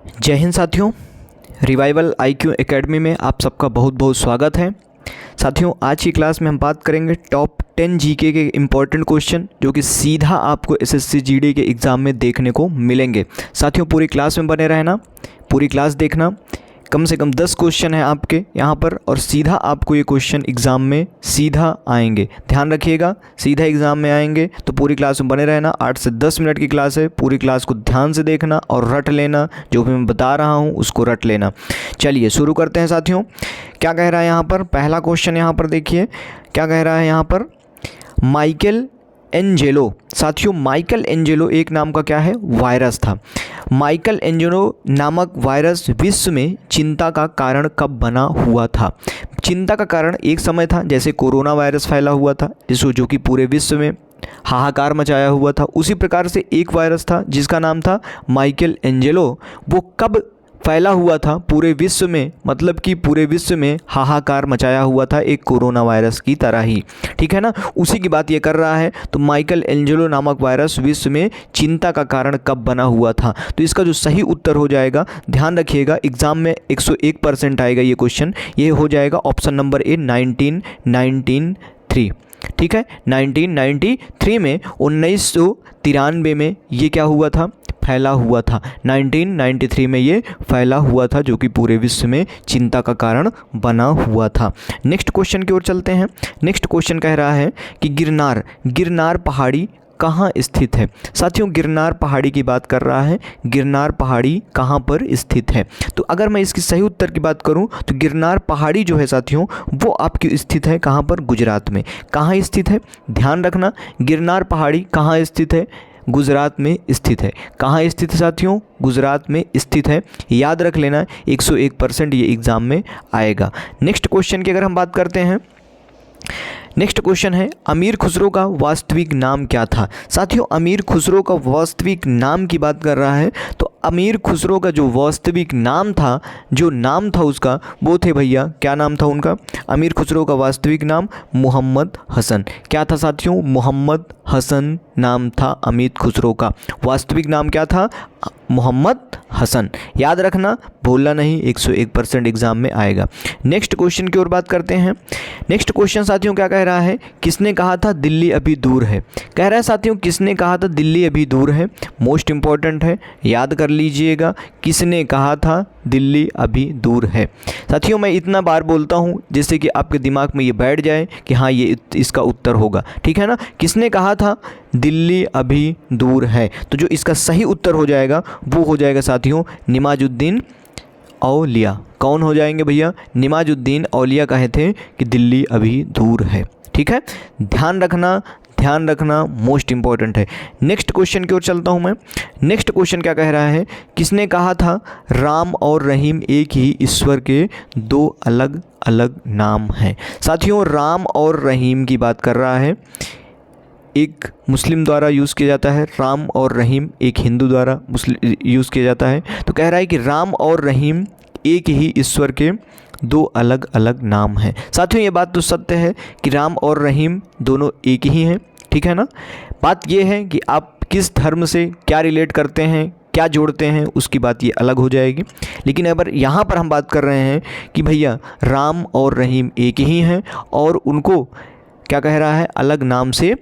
जय हिंद साथियों, revival IQ academy में आप सबका बहुत बहुत स्वागत है। साथियों, आज की क्लास में हम बात करेंगे टॉप 10 जीके के इम्पॉर्टेंट क्वेश्चन जो कि सीधा आपको एसएससी जीडी के एग्ज़ाम में देखने को मिलेंगे। साथियों, पूरी क्लास में बने रहना, पूरी क्लास देखना। कम से कम 10 क्वेश्चन हैं आपके यहाँ पर और सीधा आपको ये क्वेश्चन एग्ज़ाम में सीधा आएंगे। ध्यान रखिएगा, सीधा एग्ज़ाम में आएंगे तो पूरी क्लास में बने रहना। 8 से 10 मिनट की क्लास है, पूरी क्लास को ध्यान से देखना और रट लेना, जो भी मैं बता रहा हूँ उसको रट लेना। चलिए शुरू करते हैं साथियों। क्या कह रहा है यहाँ पर, पहला क्वेश्चन यहाँ पर देखिए क्या कह रहा है यहाँ पर, माइकल एंजेलो। साथियों, माइकल एंजेलो एक नाम का क्या है, वायरस था। माइकल एंजेलो नामक वायरस विश्व में चिंता का कारण कब बना हुआ था? चिंता का कारण एक समय था जैसे कोरोना वायरस फैला हुआ था जो कि पूरे विश्व में हाहाकार मचाया हुआ था। उसी प्रकार से एक वायरस था जिसका नाम था माइकल एंजेलो। वो कब फैला हुआ था पूरे विश्व में, मतलब कि पूरे विश्व में हाहाकार मचाया हुआ था एक कोरोना वायरस की तरह ही, ठीक है ना। उसी की बात ये कर रहा है। तो माइकल एंजेलो नामक वायरस विश्व में चिंता का कारण कब बना हुआ था? तो इसका जो सही उत्तर हो जाएगा, ध्यान रखिएगा, एग्जाम में 101% आएगा ये क्वेश्चन, ये हो जाएगा ऑप्शन नंबर ए 1993। ठीक है, 1993 में 1993 में ये क्या हुआ था, फैला हुआ था। 1993 में ये फैला हुआ था जो कि पूरे विश्व में चिंता का कारण बना हुआ था। नेक्स्ट क्वेश्चन की ओर चलते हैं। नेक्स्ट क्वेश्चन कह रहा है कि गिरनार पहाड़ी कहाँ स्थित है? साथियों, गिरनार पहाड़ी की बात कर रहा है। गिरनार पहाड़ी कहाँ पर स्थित है? तो अगर मैं इसकी सही उत्तर की बात करूं तो गिरनार पहाड़ी जो है साथियों वो आपकी स्थित है कहाँ पर, गुजरात में। कहाँ स्थित है, ध्यान रखना, गिरनार पहाड़ी कहाँ स्थित है, गुजरात में स्थित है। कहाँ स्थित है साथियों, गुजरात में स्थित है। याद रख लेना, 101% ये एग्ज़ाम में आएगा। नेक्स्ट क्वेश्चन की अगर हम बात करते हैं, नेक्स्ट क्वेश्चन है अमीर खुसरो का वास्तविक नाम क्या था? साथियों, अमीर खुसरो का वास्तविक नाम की बात कर रहा है। तो अमीर खुसरो का जो वास्तविक नाम था, जो नाम था उसका, वो थे भैया, क्या नाम था उनका? अमीर खुसरो का वास्तविक नाम मोहम्मद हसन। क्या था साथियों? मोहम्मद हसन नाम था अमीर खुसरो का। वास्तविक नाम क्या था? मोहम्मद हसन। याद रखना, भूलना नहीं, 101% एग्जाम में आएगा। नेक्स्ट क्वेश्चन की ओर बात करते हैं। नेक्स्ट क्वेश्चन साथियों क्या कह रहा है, किसने कहा था दिल्ली अभी दूर है? कह रहा है साथियों, किसने कहा था दिल्ली अभी दूर है? मोस्ट इंपॉर्टेंट है, याद कर लीजिएगा, किसने कहा था दिल्ली अभी दूर है? साथियों, मैं इतना बार बोलता हूँ जिससे कि आपके दिमाग में ये बैठ जाए कि हाँ ये इसका उत्तर होगा, ठीक है ना। किसने कहा था दिल्ली अभी दूर है? तो जो इसका सही उत्तर हो जाएगा वो हो जाएगा साथियों निमाजुद्दीन औलिया। कौन हो जाएंगे भैया? निमाजुद्दीन औलिया कहे थे कि दिल्ली अभी दूर है, ठीक है। ध्यान रखना, मोस्ट इंपॉर्टेंट है। नेक्स्ट क्वेश्चन की ओर चलता हूं मैं। नेक्स्ट क्वेश्चन क्या कह रहा है, किसने कहा था राम और रहीम एक ही ईश्वर के दो अलग अलग नाम हैं? साथियों, राम और रहीम की बात कर रहा है। एक मुस्लिम द्वारा यूज़ किया जाता है राम और रहीम, एक हिंदू द्वारा यूज़ किया जाता है। तो कह रहा है कि राम और रहीम एक ही ईश्वर के दो अलग अलग नाम हैं। साथियों, ये बात तो सत्य है कि राम और रहीम दोनों एक ही हैं, ठीक है ना। बात ये है कि आप किस धर्म से क्या रिलेट करते हैं, क्या जोड़ते हैं, उसकी बात ये अलग हो जाएगी। लेकिन अगर यहाँ पर हम बात कर रहे हैं कि भैया राम और रहीम एक ही हैं और उनको क्या कह रहा है, अलग नाम से,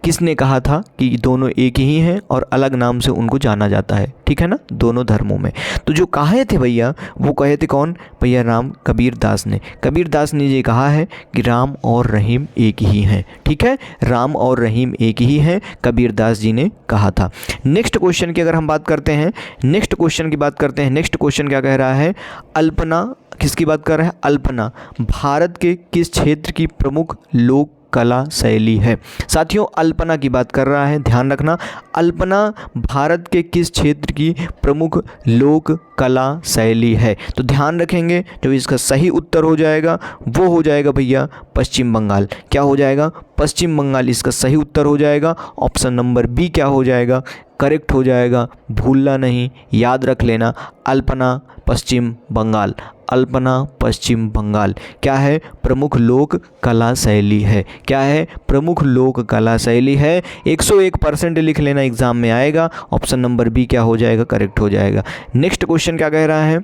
किसने कहा था कि दोनों एक ही हैं और अलग नाम से उनको जाना जाता है, ठीक है ना, दोनों धर्मों में। तो जो कहे थे भैया, वो कहे थे कौन भैया? राम कबीरदास ने। कबीरदास ने ये कहा है कि राम और रहीम एक ही हैं, ठीक है, राम और रहीम एक ही हैं, कबीरदास जी ने कहा था। नेक्स्ट क्वेश्चन की अगर हम बात करते हैं, नेक्स्ट क्वेश्चन क्या कह रहा है, अल्पना किसकी बात कर रहा है? अल्पना भारत के किस क्षेत्र की प्रमुख लोक कला शैली है? साथियों, अल्पना की बात कर रहा है, ध्यान रखना, अल्पना भारत के किस क्षेत्र की प्रमुख लोक कला शैली है? तो ध्यान रखेंगे, जो इसका सही उत्तर हो जाएगा वो हो जाएगा भैया पश्चिम बंगाल। क्या हो जाएगा? पश्चिम बंगाल इसका सही उत्तर हो जाएगा। ऑप्शन नंबर बी क्या हो जाएगा? करेक्ट हो जाएगा। भूलना नहीं, याद रख लेना, अल्पना पश्चिम बंगाल। अल्पना पश्चिम बंगाल। क्या है? प्रमुख लोक कला शैली है। क्या है? प्रमुख लोक कला शैली है। 101% लिख लेना, एग्जाम में आएगा। ऑप्शन नंबर बी क्या हो जाएगा? करेक्ट हो जाएगा। नेक्स्ट क्वेश्चन क्या कह रहा है?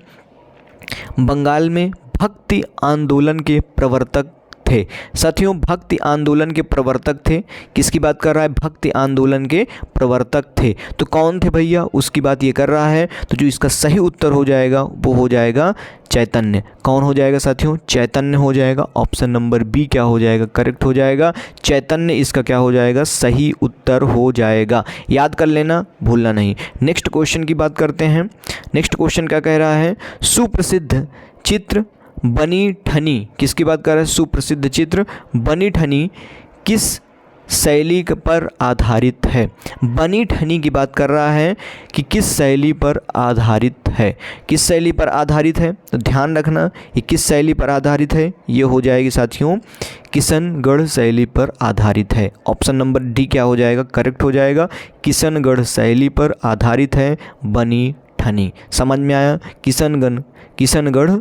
बंगाल में भक्ति आंदोलन के प्रवर्तक थे। साथियों, भक्ति आंदोलन के प्रवर्तक थे। किसकी बात कर रहा है? भक्ति आंदोलन के प्रवर्तक थे। तो कौन थे भैया? उसकी बात ये कर रहा है। तो जो इसका सही उत्तर हो जाएगा वो हो जाएगा चैतन्य। कौन हो जाएगा साथियों? चैतन्य हो जाएगा। ऑप्शन नंबर बी क्या हो जाएगा? करेक्ट हो जाएगा। चैतन्य इसका क्या हो जाएगा? सही उत्तर हो जाएगा। याद कर लेना, भूलना नहीं। नेक्स्ट क्वेश्चन की बात करते हैं। नेक्स्ट क्वेश्चन क्या कह रहा है? सुप्रसिद्ध चित्र बनी ठनी। किसकी बात कर रहा है? सुप्रसिद्ध चित्र बनी ठनी किस शैली पर आधारित है? बनी ठनी की बात कर रहा है कि किस शैली पर आधारित है। किस शैली पर आधारित है? तो ध्यान रखना, ये किस शैली पर आधारित है? ये हो जाएगी साथियों किशनगढ़ शैली पर आधारित है। ऑप्शन नंबर डी क्या हो जाएगा? करेक्ट हो जाएगा। किशनगढ़ शैली पर आधारित है बनी ठनी। समझ में आया? किशनगढ़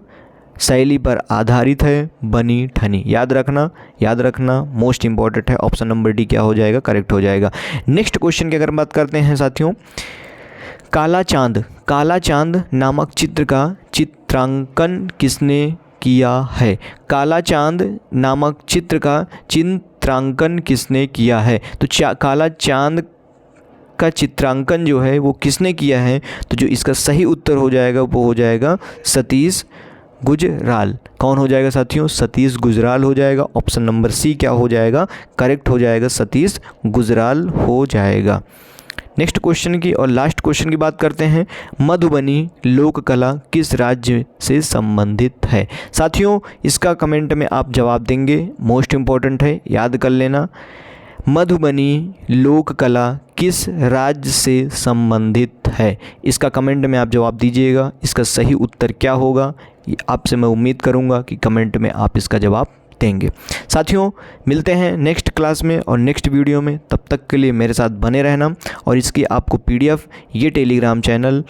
शैली पर आधारित है बनी ठनी। याद रखना मोस्ट इंपॉर्टेंट है। ऑप्शन नंबर डी क्या हो जाएगा? करेक्ट हो जाएगा। नेक्स्ट क्वेश्चन की अगर बात करते हैं साथियों, काला चांद नामक चित्र का चित्रांकन किसने किया है? काला चांद नामक चित्र का चित्रांकन किसने किया है? तो काला चांद का चित्रांकन जो है वो किसने किया है? तो जो इसका सही उत्तर हो जाएगा वो हो जाएगा सतीश गुजराल। कौन हो जाएगा साथियों? सतीश गुजराल हो जाएगा। ऑप्शन नंबर सी क्या हो जाएगा? करेक्ट हो जाएगा। सतीश गुजराल हो जाएगा। नेक्स्ट क्वेश्चन की और लास्ट क्वेश्चन की बात करते हैं। मधुबनी लोक कला किस राज्य से संबंधित है? साथियों, इसका कमेंट में आप जवाब देंगे, मोस्ट इम्पॉर्टेंट है, याद कर लेना। मधुबनी लोक कला किस राज्य से संबंधित है? इसका कमेंट में आप जवाब दीजिएगा। इसका सही उत्तर क्या होगा? आपसे मैं उम्मीद करूंगा कि कमेंट में आप इसका जवाब देंगे। साथियों, मिलते हैं नेक्स्ट क्लास में और नेक्स्ट वीडियो में। तब तक के लिए मेरे साथ बने रहना। और इसकी आपको PDF ये टेलीग्राम चैनल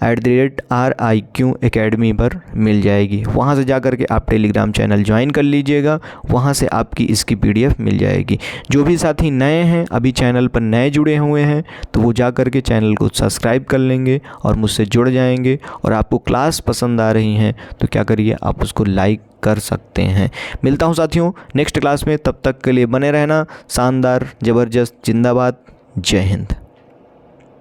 @RIQ Academy पर मिल जाएगी। वहाँ से जा कर के आप टेलीग्राम चैनल ज्वाइन कर लीजिएगा। वहाँ से आपकी इसकी PDF मिल जाएगी। जो भी साथी नए हैं, अभी चैनल पर नए जुड़े हुए हैं, तो वो जा कर के चैनल को सब्सक्राइब कर लेंगे और मुझसे जुड़ जाएंगे। और आपको क्लास पसंद आ रही हैं तो क्या करिए, आप उसको लाइक कर सकते हैं। मिलता हूँ साथियों नेक्स्ट क्लास में। तब तक के लिए बने रहना। शानदार, ज़बरदस्त, जिंदाबाद, जय हिंद।